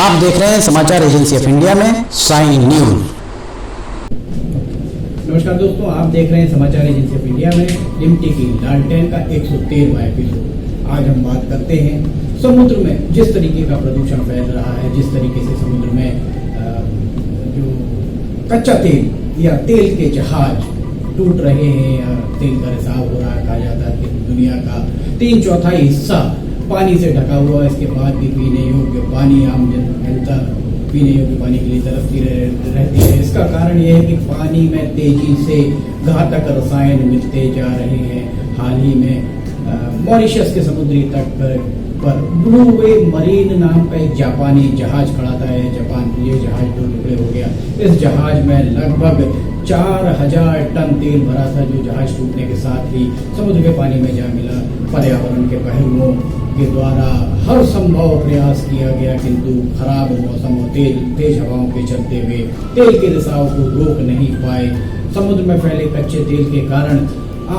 आप देख रहे हैं समाचार एजेंसी ऑफ इंडिया में साइन न्यूज। नमस्कार दोस्तों, आप देख रहे हैं समाचार एजेंसी ऑफ इंडिया में लिमटी की लालटेन का 113वां एपिसोड। आज हम बात करते हैं समुद्र में जिस तरीके का प्रदूषण फैल रहा है, जिस तरीके से समुद्र में जो कच्चा तेल या तेल के जहाज टूट रहे हैं या तेल का रिसाव हो रहा है। कहा जाता है कि दुनिया का 3/4 हिस्सा पानी से ढका हुआ है। इसके बाद भी पीने योग्य पानी आम जनता पीने योग्य पानी के लिए तरसती रहती है। इसका कारण यह है कि पानी में तेजी से घातक रसायन मिलते जा रहे हैं। हाल ही में मॉरिशस के समुद्री तट पर ब्लू वेव मरीन नाम का एक जापानी जहाज खड़ा था। जापान ये जहाज 2 टुकड़े हो गया। इस जहाज में लगभग 4000 टन तेल भरा था, जो जहाज टूटने के साथ ही समुद्र के पानी में जा मिला। पर्यावरण के पहलुओं के द्वारा हर संभव प्रयास किया गया, किंतु खराब मौसम और तेज हवाओं के चलते हुए तेल के रिसाव को रोक नहीं पाए। समुद्र में फैले कच्चे तेल के कारण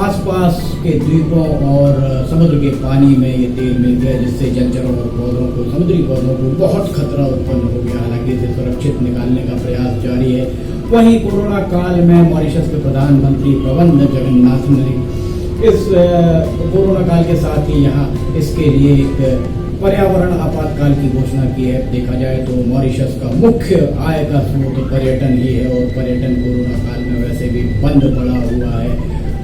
आसपास के द्वीपों और समुद्र के पानी में ये तेल मिल गया, जिससे जलचरों और पौधों को, समुद्री पौधों को बहुत खतरा उत्पन्न हो गया। हालांकि इसे सुरक्षित निकालने का प्रयास जारी है। वहीं कोरोना काल में मॉरिशस के प्रधानमंत्री प्रबंध जगन्नाथ ने इस कोरोना काल के साथ ही यहाँ इसके लिए एक पर्यावरण आपातकाल की घोषणा की है। देखा जाए तो मॉरिशस का मुख्य आय का स्रोत पर्यटन ही है और पर्यटन कोरोना काल में वैसे भी बंद पड़ा हुआ है।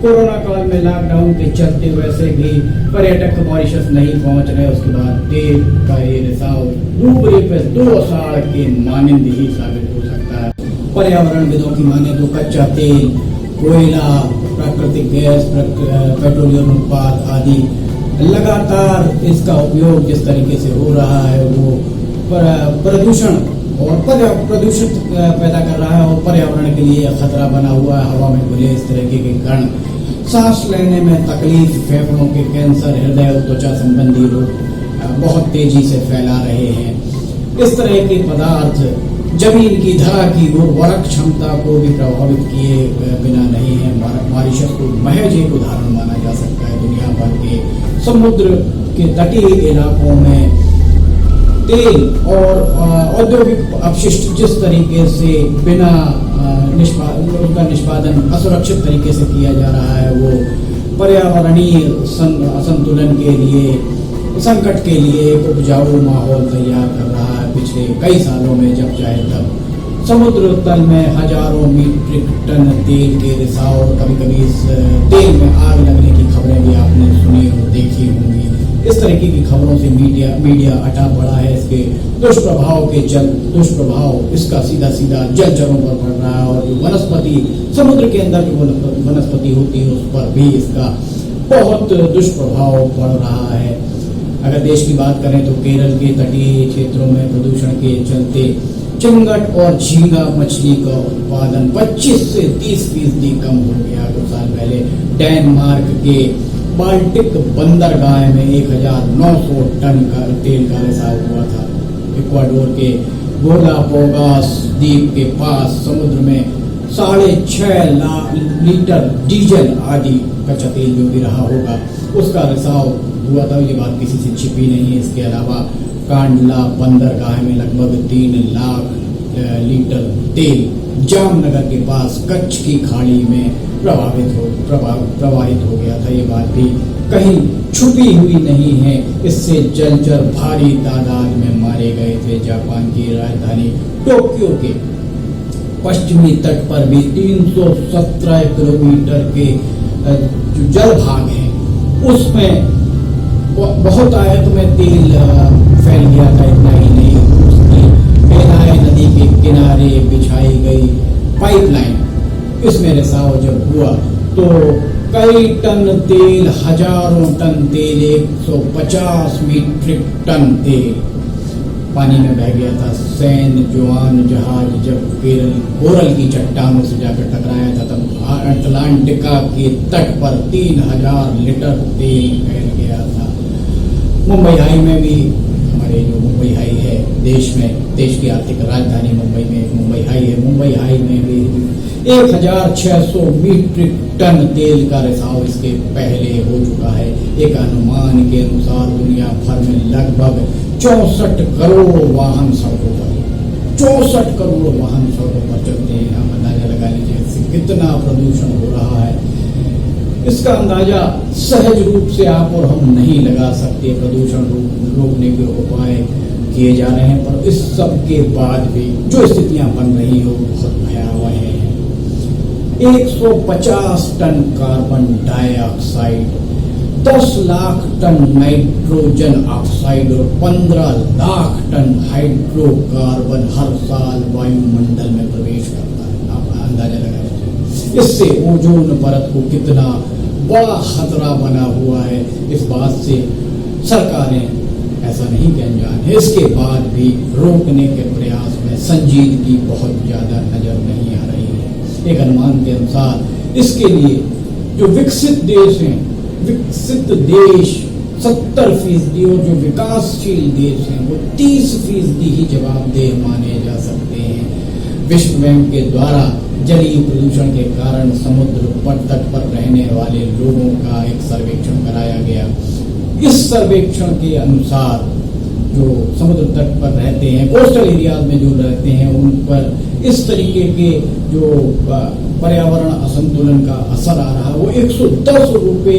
कोरोना काल में लॉकडाउन के चलते वैसे भी पर्यटक मॉरिशस नहीं पहुंच रहे। उसके बाद तेल का ये रिसाव ऊपरी पे 2 साल के मानंद ही साबित हो सकता है। पर्यावरणविदों की माने तो कच्चा तेल, कोयला, प्राकृतिक गैस, पेट्रोलियम उत्पाद आदि लगातार इसका उपयोग जिस तरीके से हो रहा है वो प्रदूषण और प्रदूषित पैदा कर रहा है और पर्यावरण के लिए खतरा बना हुआ है। हवा में घुले इस तरीके के कण सांस लेने में तकलीफ, फेफड़ों के कैंसर, हृदय और त्वचा संबंधी रोग बहुत तेजी से फैला रहे हैं। इस तरह के पदार्थ जमीन की धरा की उर्वरक क्षमता को भी प्रभावित किए बिना नहीं है। मॉरिशस को महज एक उदाहरण माना जा सकता है। दुनिया भर के समुद्र के तटीय इलाकों में तेल और औद्योगिक अपशिष्ट जिस तरीके से बिना उसका निष्पादन असुरक्षित तरीके से किया जा रहा है, वो पर्यावरणीय असंतुलन के लिए, संकट के लिए एक उपजाऊ माहौल तैयार कर रहा है। पिछले कई सालों में जब चाहे तब समुद्र तल में हजारों मीट्रिक टन तेल के रिसाव, कभी कभी इस तेल में आग लगने की खबरें भी आपने सुनी और देखी होंगी। इस तरीके की खबरों से मीडिया अटा पड़ा है। इसके दुष्प्रभाव इसका सीधा जलचरों पर पड़ रहा है और जो वनस्पति, समुद्र के अंदर जो वनस्पति होती है उस पर भी इसका बहुत दुष्प्रभाव पड़ रहा है। अगर देश की बात करें तो केरल के तटीय क्षेत्रों में प्रदूषण के चलते चिंगट और झींगा मछली का उत्पादन 25 से 30% कम हो गया। 2 साल पहले डेनमार्क के बाल्टिक बंदरगाह में 1900 टन का तेल का रिसाव हुआ था। इक्वाडोर के गोलापागोस द्वीप के पास समुद्र में 6.5 लाख लीटर डीजल आदि कच्चा तेल जो भी रहा होगा उसका रिसाव हुआ था। ये बात किसी से छिपी नहीं है। इसके अलावा कांडला बंदरगाह में लगभग 3 लाख लीटर तेल जामनगर के पास कच्छ की खाड़ी में प्रवाहित हो गया था। ये बात भी कहीं छुपी हुई नहीं है। इससे जलचर भारी तादाद में मारे गए थे। जापान की राजधानी टोक्यो के पश्चिमी तट पर भी 317 किलोमीटर के जो जल भाग हैं उसमें बहुत आयत में तेल फैल गया था। इतना ही नहीं, उसकी बेलाए नदी के किनारे बिछाई गई पाइपलाइन, इसमें रिसाव जब हुआ तो कई टन तेल, हजारों टन तेल, 150 मीट्रिक टन तेल पानी में बह गया था। सैन जुआन जहाज जब कोरल की चट्टानों से जाकर टकराया था तब अटलांटिका के तट पर 3000 लीटर तेल फैल गया था। मुंबई हाई में भी हमारे जो मुंबई हाई है देश की आर्थिक राजधानी मुंबई में मुंबई हाई है। मुंबई हाई में भी 1600 मीट्रिक टन तेल का रिसाव इसके पहले हो चुका है। एक अनुमान के अनुसार दुनिया भर में लगभग 64 करोड़ वाहन सड़कों पर 64 करोड़ वाहन सड़कों पर चलते हैं। आप अंदाजा लगा लीजिए इससे कितना प्रदूषण हो रहा है। इसका अंदाजा सहज रूप से आप और हम नहीं लगा सकते। प्रदूषण रोकने के उपाय किए जा रहे हैं, पर इस सब के बाद भी जो स्थितियां बन रही हो बहुत भयावह है। 150 ton carbon dioxide, 10 lakh ton nitrogen oxide और 15 लाख टन हाइड्रोकार्बन हर साल वायुमंडल में प्रवेश करता है। आप अंदाजा लगा लीजिए इससे ओजोन परत को कितना बड़ा खतरा बना हुआ है। इस बात से सरकारें ऐसा नहीं कि अनजान है, इसके बाद भी रोकने के प्रयास में संजीदगी बहुत ज्यादा नजर नहीं आ रही है। एक अनुमान के अनुसार इसके लिए जो विकसित देश हैं, विकसित देश 70% और जो विकासशील देश हैं वो 30% ही जवाबदेह माने जा सकते हैं। विश्व बैंक के द्वारा जलीय प्रदूषण के कारण समुद्र तट पर रहने वाले लोगों का एक सर्वेक्षण कराया गया। इस सर्वेक्षण के अनुसार जो समुद्र तट पर रहते हैं, कोस्टल एरियाज में जो रहते हैं, उन पर इस तरीके के जो पर्यावरण असंतुलन का असर आ रहा है वो 110 रुपये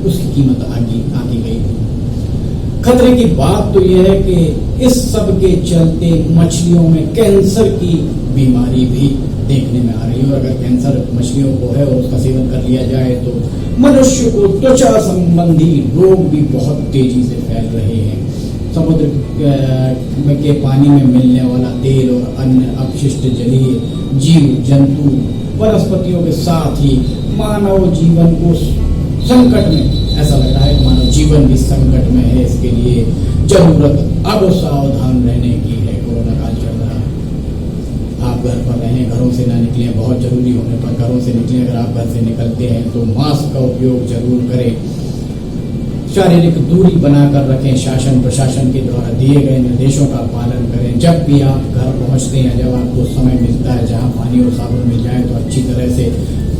उसकी कीमत आकी गई। खतरे की बात तो यह है कि इस सब के चलते मछलियों में कैंसर की बीमारी भी देखने में आ रही है। और अगर कैंसर मछलियों को है और उसका सेवन कर लिया जाए तो मनुष्य को त्वचा संबंधी रोग भी बहुत तेजी से फैल रहे हैं। समुद्र के पानी में मिलने वाला तेल और अन्य अपशिष्ट जलीय जीव जंतु वनस्पतियों के साथ ही मानव जीवन को संकट में, ऐसा लग रहा है कि मानव जीवन भी संकट में है। इसके लिए जरूरत अब सावधान रहने की है। कोरोना काल चल रहा है, आप घर पर रहें, घरों से ना निकलें। बहुत जरूरी होने पर घरों से निकलें। अगर आप घर से निकलते हैं तो मास्क का उपयोग जरूर करें। शारीरिक दूरी बनाकर रखें। शासन प्रशासन के द्वारा दिए गए निर्देशों का पालन करें। जब भी आप घर पहुंचते हैं, जब आपको समय मिलता है जहां पानी और साबुन मिल जाए तो अच्छी तरह से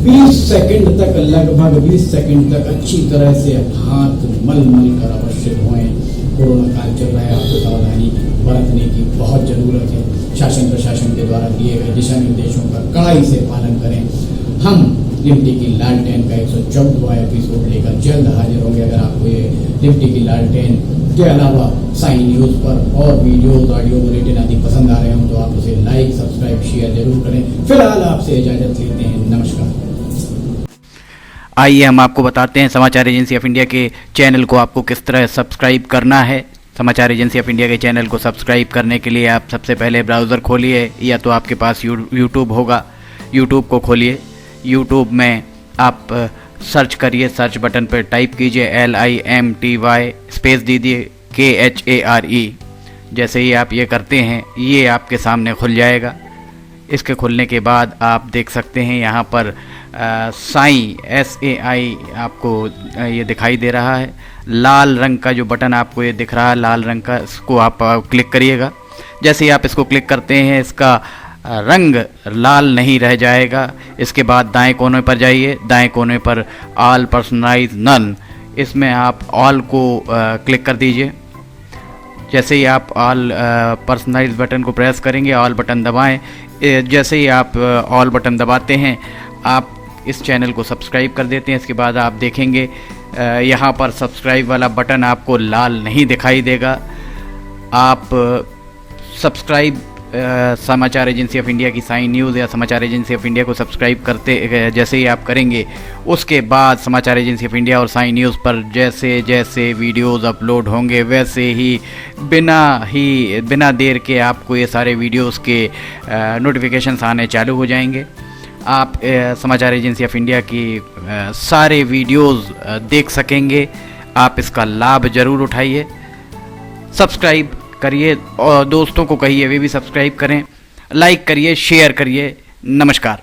20 सेकंड तक, लगभग 20 सेकंड तक अच्छी तरह से हाथ मल कर अवश्य धोएं। कोरोना काल चल रहा है, आपको सावधानी बरतने की बहुत जरूरत है। शासन प्रशासन के द्वारा दिए गए दिशा निर्देशों का कड़ाई से पालन करें। हम लिमटी की लालटेन का 114वां एपिसोड लेकर जल्द हाजिर होंगे। अगर आपको ये लिमटी की लालटेन के अलावा साइन न्यूज पर और वीडियोस, ऑडियो बुलेटिन आदि पसंद आ रहे हों तो आप उसे लाइक, सब्सक्राइब, शेयर जरूर करें। फिलहाल आपसे इजाजत लेते हैं। नमस्कार। आइए हम आपको बताते हैं समाचार एजेंसी ऑफ इंडिया के चैनल को आपको किस तरह सब्सक्राइब करना है। समाचार एजेंसी ऑफ इंडिया के चैनल को सब्सक्राइब करने के लिए आप सबसे पहले ब्राउज़र खोलिए, या तो आपके पास यूट्यूब होगा, यूट्यूब को खोलिए। यूट्यूब में आप सर्च करिए, सर्च बटन पर टाइप कीजिए LIMTY स्पेस दीजिए KHARE। जैसे ही आप ये करते हैं ये आपके सामने खुल जाएगा। इसके खुलने के बाद आप देख सकते हैं यहाँ पर साई SAI आपको ये दिखाई दे रहा है। लाल रंग का जो बटन आपको ये दिख रहा है, लाल रंग का, इसको आप क्लिक करिएगा। जैसे ही आप इसको क्लिक करते हैं इसका रंग लाल नहीं रह जाएगा। इसके बाद दाएं कोने पर जाइए, दाएं कोने पर ऑल पर्सनलाइज नन, इसमें आप ऑल को क्लिक कर दीजिए। जैसे ही आप ऑल पर्सनलाइज बटन को प्रेस करेंगे, ऑल बटन दबाएं। जैसे ही आप ऑल बटन दबाते हैं आप इस चैनल को सब्सक्राइब कर देते हैं। इसके बाद आप देखेंगे यहाँ पर सब्सक्राइब वाला बटन आपको लाल नहीं दिखाई देगा। आप सब्सक्राइब समाचार एजेंसी ऑफ इंडिया की साइन न्यूज़ या समाचार एजेंसी ऑफ इंडिया को सब्सक्राइब करते जैसे ही आप करेंगे, उसके बाद समाचार एजेंसी ऑफ इंडिया और साइन न्यूज़ पर जैसे जैसे वीडियोस अपलोड होंगे वैसे ही बिना देर के आपको ये सारे वीडियोस के नोटिफिकेशंस आने चालू हो जाएंगे। आप समाचार एजेंसी ऑफ इंडिया की सारे वीडियोस देख सकेंगे। आप इसका लाभ ज़रूर उठाइए। सब्सक्राइब करिए और दोस्तों को कहिए वे भी सब्सक्राइब करें। लाइक करिए, शेयर करिए। नमस्कार।